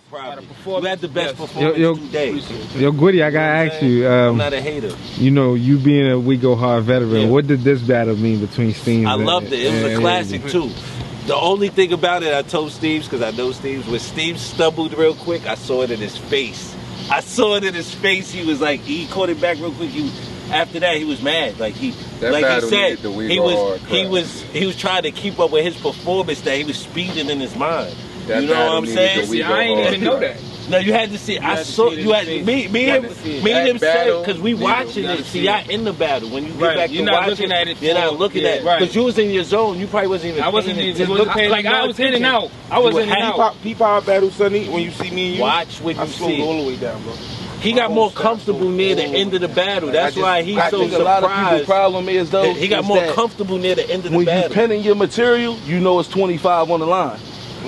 Probably. You had the best performance 2 days. Yo, Gwitty, I gotta ask you. I'm not a hater. You know, you being a We Go Hard veteran, what did this battle mean between Steams? I loved it. It was a classic too. The only thing about it, I told Steves, because I know Steves, when Steves stumbled real quick, I saw it in his face. He was like, he caught it back real quick. After that, he was mad. Like he said, he was trying to keep up with his performance that he was speeding in his mind. You know what I'm saying? See, I ain't even know that. No, you had to see. I saw you had me and him said because we watching it. See, y'all in the battle. When you get back to watching it, you're not looking at it because you was in your zone. You probably wasn't even. I wasn't even looking. Like I was in and out. I was in and out. P-Power battle, Sonny. When you see me and you, watch what you see. All the way down, bro. He got more comfortable near the end of the battle. That's why he's so surprised. A lot of people's problem is though he got more comfortable near the end of the battle. When you penning your material, you know it's 25 on the line,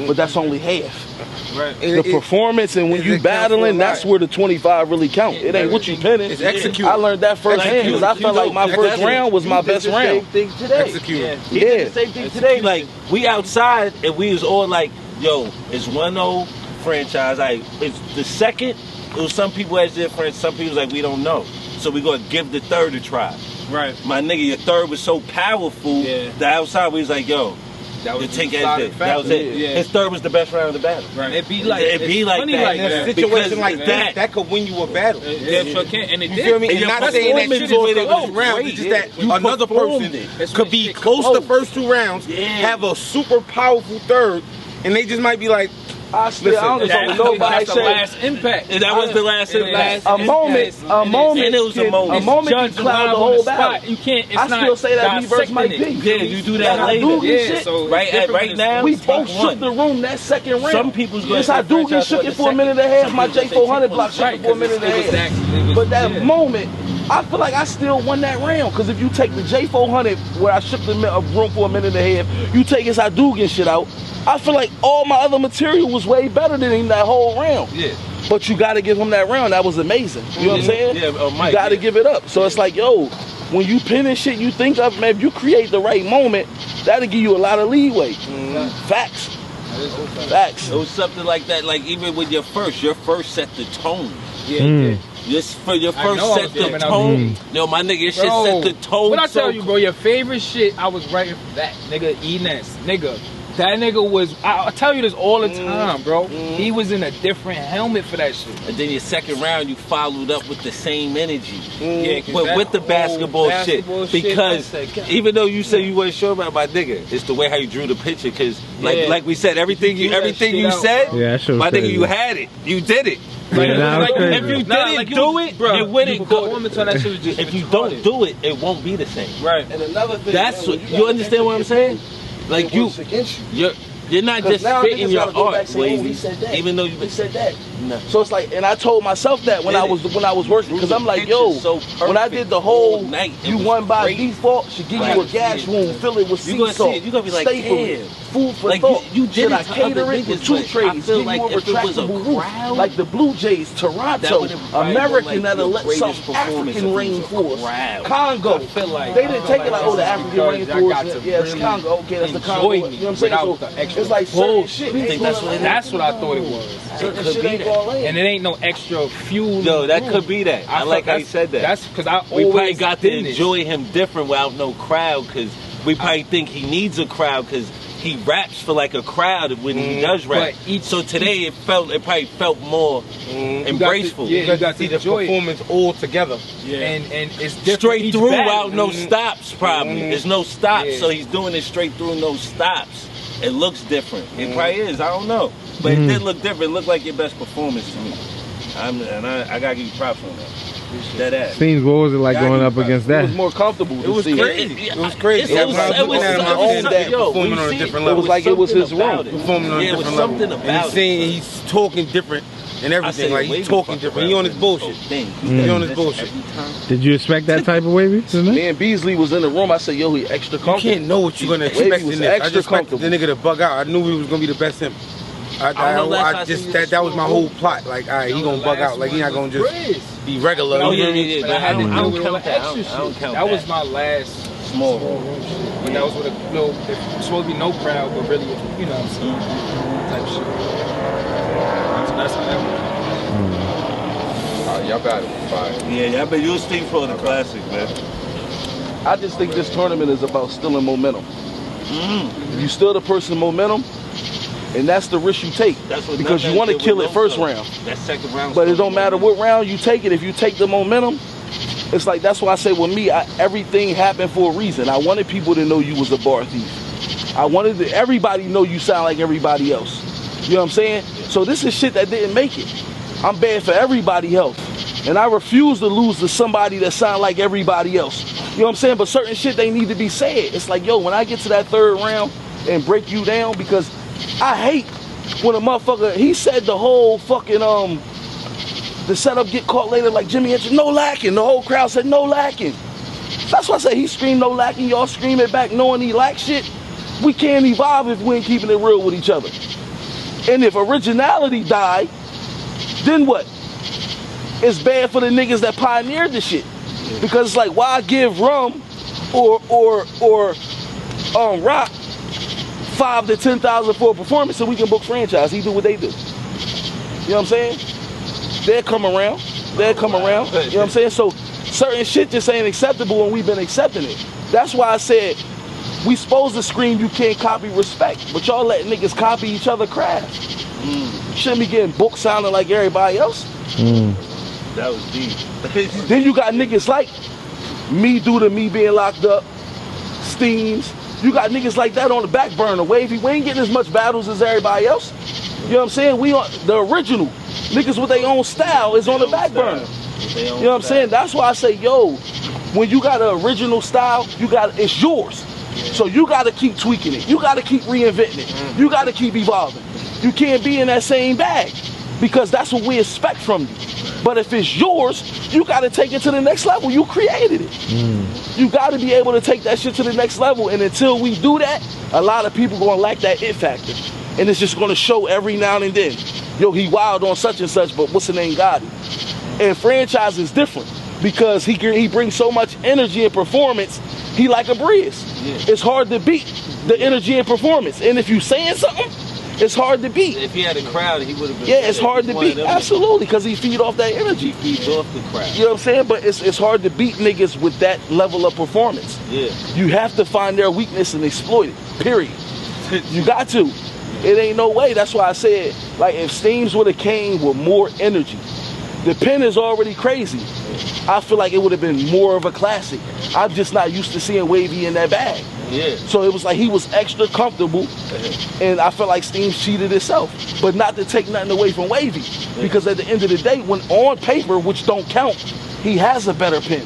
but that's only half. Right. The performance and when you battling, that's where the 25 really count. It ain't what you penning. It's execute. I learned that firsthand because I felt like my first round was my best round. Execute. He did the same thing today. Like we outside and we was all like, "Yo, it's 1-0 franchise." Like it's the second. It was some people had different. Some people was like, "We don't know," so we gonna give the third a try. Right. My nigga, your third was so powerful. The outside we was like, "Yo." That was Tink That was it. Yeah. His third was the best round of the battle. Right. It be like that. In a situation like that could win you a battle. Yeah, sure can. And it you feel me? And not saying that shit is those rounds. It's just that another person could be close the first 2 rounds, have a super powerful third, and they just might be like, that's the last impact. That was the last impact. A moment. And it was a moment. A moment can cloud the whole battle. You can't. I still say that me versus Mike P. Yeah, you do that later. Yeah, so right now, we both shook the room that second round. Some people's going to say I do get shook it for a minute and a half. My J400 block shook it for a minute and a half. But that moment, I feel like I still won that round. Because if you take the J400 where I shook the room for a minute and a half, you take his Hadouken shit out, I feel like all my other material was way better than him that whole round. Yeah. But you got to give him that round. That was amazing. You know what I'm saying? Yeah, Mike, you got to give it up. So it's like, yo, when you pinning shit, you think of, man, if you create the right moment, that'll give you a lot of leeway. Facts. Facts. It was something like that. Like even with your first set the tone. Yeah. Just for your first set the tone. Yo, my nigga, your shit set the tone. What I tell you, bro, your favorite shit, I was writing for that. Nigga, Enes. Nigga. That nigga was, I tell you this all the time, bro. He was in a different helmet for that shit. And then your second round, you followed up with the same energy. But with the basketball shit. Because even though you say you weren't sure about my nigga, it's the way how you drew the picture. Because like we said, everything you said, my nigga, you had it. You did it. If you didn't do it, it wouldn't go. If you don't do it, it won't be the same. Right. And another thing, that's what you understand what I'm saying? Like you're not just spitting your art, Wavy, even though you said that. No. So it's like, and I told myself that when I was working, because I'm like, yo, when I did the whole you won by default, should give you a gas wound, fill it with sea salt, you're gonna be like, damn. Food for like thought. You did it to cater it with 2 trades, give like you a retractable roof, like the Blue Jays, Toronto, American that'll let some African rainforest, Congo. They didn't take it like, oh, the African rainforest, yeah, it's Congo, okay, that's the Congo. You know what I'm saying? So it's like bullshit. That's what I thought it was. It could be that. And it ain't no extra fuel. No, that could be that. I like how you said that. That's because we probably got to enjoy him different without no crowd, because we probably think he needs a crowd because he raps for like a crowd when he does rap. So today it probably felt more embraceful. You got to see the performance all together. Yeah. And it's different straight through without no stops probably. There's no stops, so he's doing it straight through, no stops. It looks different. It probably is. I don't know. But it did look different. It looked like your best performance to me. I got to give you props on that. That ass. Steams, what was it like going up against that? It was more comfortable. It was crazy. It was crazy. It was like it was his room. Performing on a different level. Something about it. He's talking different and everything. Like he's talking different. He on his bullshit. He on his bullshit. Did you expect that type of Wavy? Me and Beasley was in the room. I said, yo, he extra comfortable. You can't know what you're gonna expect in this. I just expected the nigga to bug out. I knew he was gonna be the best him. I just that was my whole plot. Like, all right, he gonna bug out. Like, he not gonna just be regular. Oh yeah. But I had to deal with all the extra shit. That was my last small room. But that was with it's supposed to be no crowd, but really, you know what I'm saying, type shit. That's how that went. Y'all battle fire. Yeah, y'all been used Steve for the classic, man. I just think this tournament is about stealing momentum. You steal the person's momentum, and that's the risk you take. That's what because you want to kill it first round. That second round. But it don't matter what round you take it. If you take the momentum, it's like, that's why I say with me, everything happened for a reason. I wanted people to know you was a bar thief. I wanted everybody to know you sound like everybody else. You know what I'm saying? So this is shit that didn't make it. I'm bad for everybody's health. And I refuse to lose to somebody that sound like everybody else. You know what I'm saying? But certain shit, they need to be said. It's like, yo, when I get to that third round and break you down, because I hate when a motherfucker, he said the whole fucking, the setup get caught later like Jimmy Hitchens, no lacking. The whole crowd said no lacking. That's why I say he screamed no lacking. Y'all scream it back knowing he lack shit. We can't evolve if we ain't keeping it real with each other. And if originality died, then what? It's bad for the niggas that pioneered the shit. Because it's like, why give Rum or Rock 5 to 10,000 for a performance so we can book franchise? He do what they do. You know what I'm saying? They'll come around. They'll come around. You know what I'm saying? So certain shit just ain't acceptable and we've been accepting it. That's why I said we supposed to scream you can't copy respect, but y'all let niggas copy each other craft. Shouldn't be getting booked sounding like everybody else. That was deep. Then you got niggas like me due to me being locked up, Steams. You got niggas like that on the back burner. Wavy, we ain't getting as much battles as everybody else. You know what I'm saying? We on the original. Niggas with their own style is on the back burner. You know what I'm saying? That's why I say, yo, when you got an original style, it's yours. So you gotta keep tweaking it. You gotta keep reinventing it. You gotta keep evolving. You can't be in that same bag because that's what we expect from you. But if it's yours, you gotta take it to the next level. You created it. You gotta be able to take that shit to the next level. And until we do that, a lot of people gonna lack that it factor. And it's just gonna show every now and then. Yo, he wild on such and such, but what's the name got him? And franchise is different because he brings so much energy and performance. He like a Breeze. It's hard to beat the energy and performance. And if you saying something, it's hard to beat. If he had a crowd, he would have been. Yeah, it's hard to beat. Absolutely, because he feed off that energy. He feeds off the crowd. You know what I'm saying? But it's hard to beat niggas with that level of performance. Yeah. You have to find their weakness and exploit it. Period. You got to. It ain't no way. That's why I said, like, if Steams would have came with more energy, the pen is already crazy. I feel like it would have been more of a classic. I'm just not used to seeing Wavy in that bag. Yeah. So it was like he was extra comfortable, and I felt like Steams cheated itself. But not to take nothing away from Wavy, because at the end of the day, when on paper, which don't count, he has a better pen.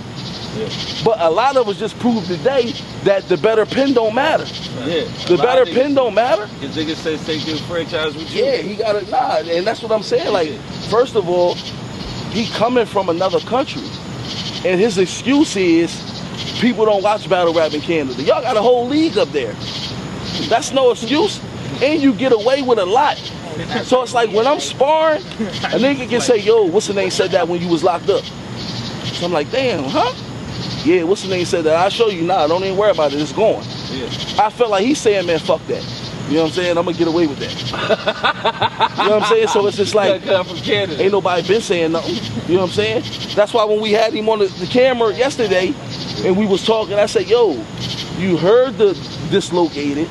Yeah. But a lot of us just proved today that the better pen don't matter. Yeah. The better pen don't matter. His nigga says take your franchise with you. Yeah, he got it. Nah, and that's what I'm saying. Like, first of all, he coming from another country, and his excuse is people don't watch battle rap in Canada. Y'all got a whole league up there. That's no excuse, and you get away with a lot. So it's like when I'm sparring, a nigga can say, "Yo, what's the name said that when you was locked up?" So I'm like, "Damn, huh?" Yeah, what's the name said that? I'll show you. Nah, don't even worry about it. It's going. Yeah. I felt like he's saying, "Man, fuck that." You know what I'm saying? I'm gonna get away with that. You know what I'm saying? So it's just like, ain't nobody been saying nothing. You know what I'm saying? That's why when we had him on the camera yesterday and we was talking, I said, yo, you heard the Dislocated,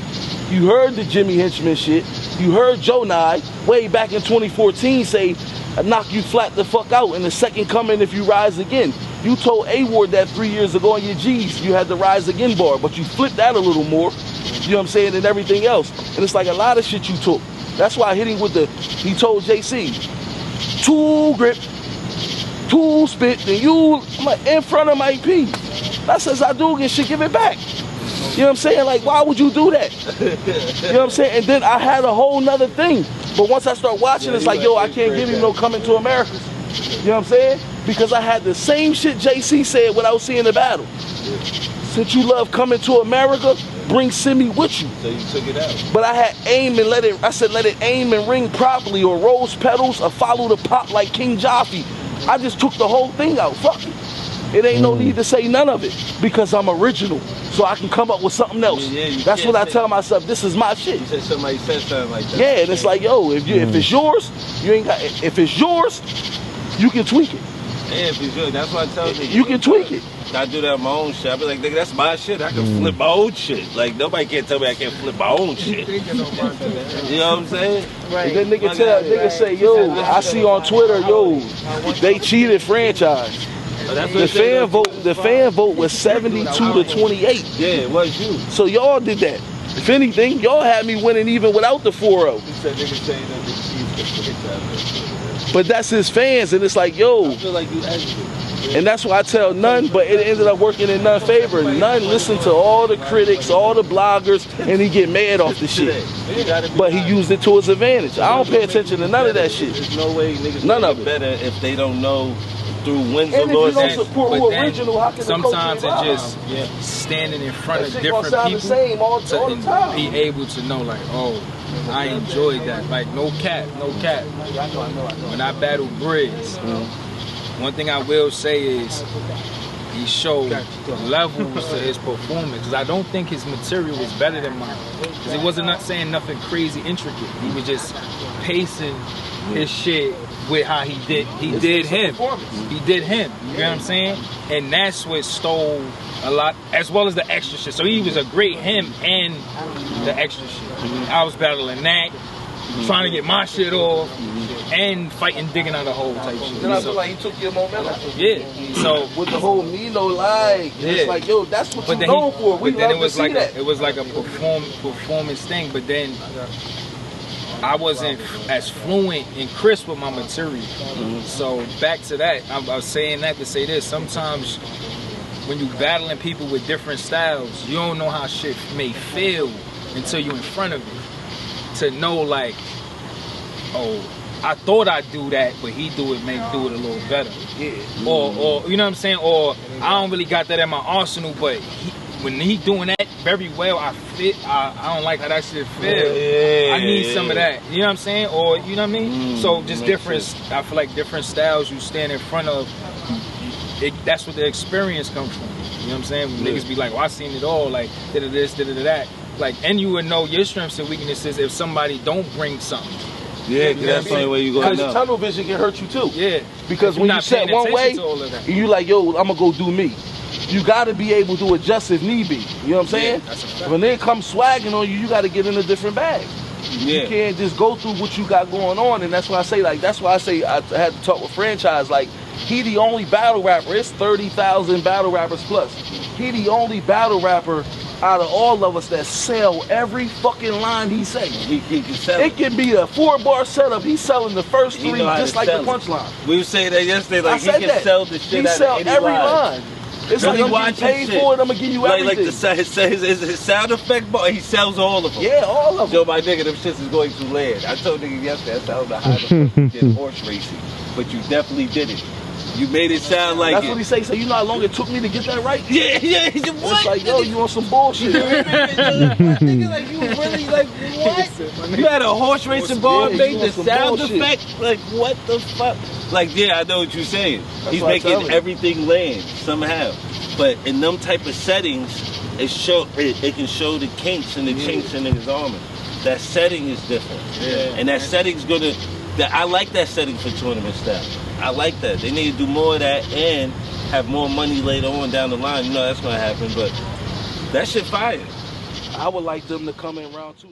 you heard the Jimmy Henchman shit, you heard Joe Nye way back in 2014 say, I knock you flat the fuck out in the second coming if you rise again. You told A-Ward that 3 years ago on your G's, you had the rise again bar, but you flipped that a little more. You know what I'm saying, and everything else. And it's like a lot of shit you took. That's why I hit him with he told JC, 2 grip, 2 spit, then you, I'm like, in front of my EP. That says I do get shit, give it back. You know what I'm saying? Like, why would you do that? You know what I'm saying? And then I had a whole nother thing. But once I start watching, it's like, yo, I can't give him no coming to America. You know what I'm saying? Because I had the same shit JC said when I was seeing the battle. Since you love coming to America, bring Simi with you. So you took it out. But I had aim and let it aim and ring properly, or rose petals, or follow the pop like King Jaffe. I just took the whole thing out. Fuck it. It ain't no need to say none of it because I'm original. so I can come up with something else. That's what I tell myself. This is my shit. You said somebody said something like that. Yeah, and it's like, yo, if it's yours, you ain't got. If it's yours, you can tweak it. Yeah, if it's yours, that's what I tell you. You can tweak it. I do that on my own shit. I be like, nigga, that's my shit. I can flip my own shit. Like, nobody can tell me I can't flip my own shit. You know what I'm saying? Right. And then nigga say, yo, I see on Twitter, yo, they cheated franchise. The fan vote was 72 to 28. Yeah, it was you. So y'all did that. If anything, y'all had me winning even without the 4-0. But that's his fans, and it's like, yo. I feel like you edited. And that's why I tell none, but it ended up working in none favor. None listened to all the critics, all the bloggers, and he get mad off the shit. But he used it to his advantage. I don't pay attention to none of that shit. There's no way niggas none of it better if they don't know through wins or losses. And if you don't support who original, how can sometimes it's just standing in front of different people all the time. Be able to know, like, oh, I enjoyed that. Like, no cap. When I battled Briz, one thing I will say is he showed levels to his performance. Because I don't think his material was better than mine. Because he wasn't not saying nothing crazy intricate. He was just pacing his shit with how he did. He did him. You know what I'm saying? And that's what stole a lot, as well as the extra shit. So he was a great him and the extra shit. I was battling that, trying to get my shit off, and fighting, digging out a hole type shit. Then I feel like he took your momentum. Yeah. So with the whole Mino like, it's like, yo, that's what you're known for. We love to see that. It was like a performance thing, but then I wasn't as fluent and crisp with my material. So back to that, I was saying that to say this. Sometimes when you battling people with different styles, you don't know how shit may feel until you're in front of it. To know, like, oh, I thought I'd do that, but he may do it a little better. Yeah. Or you know what I'm saying? Or I don't really got that in my arsenal, but when he doing that very well, I don't like how that shit feel. I need some of that. You know what I'm saying? Or, you know what I mean? So just different, I feel like different styles you stand in front of, that's what the experience comes from. You know what I'm saying? When niggas be like, well, I seen it all, like, did this, did that. Like, and you would know your strengths and weaknesses if somebody don't bring something. Yeah, because that's the only way you gonna know. Because tunnel vision can hurt you too. Yeah. Because when you set one way, and you like, yo, I'm gonna go do me. You gotta be able to adjust if need be. You know what I'm saying? Yeah, when they come swagging on you, you gotta get in a different bag. Yeah. You can't just go through what you got going on, and that's why I say, like, I had to talk with franchise, like, he the only battle rapper. It's 30,000 battle rappers plus. He the only battle rapper out of all of us that sell every fucking line he say. He can sell it. It can be a 4-bar setup. He's selling the first 3 just like the punchline. We were saying that yesterday, like, he can sell the shit out of any every line. It's like, I'm getting paid for it, I'm gonna give you everything. Like his sound effect bar, he sells all of them. Yeah, all of them. So my nigga, them shits is going to land. I told niggas yesterday, I don't know how the fuck you did horse racing, but you definitely did it. You made it sound like That's what he say. So you know how long it took me to get that right? Yeah. What? It's like, yo, you on some bullshit. Nigga, like, you really, like, what? You had a horse racing bar, made the sound effect? Like, what the fuck? Like, yeah, I know what you're saying. He's making everything land somehow. But in them type of settings, it can show the kinks and the chinks in his armor. That setting is different. Yeah. And that setting's gonna, I like that setting for tournament style. I like that. They need to do more of that and have more money later on down the line. You know that's gonna happen, but that shit fire. I would like them to come in round 2.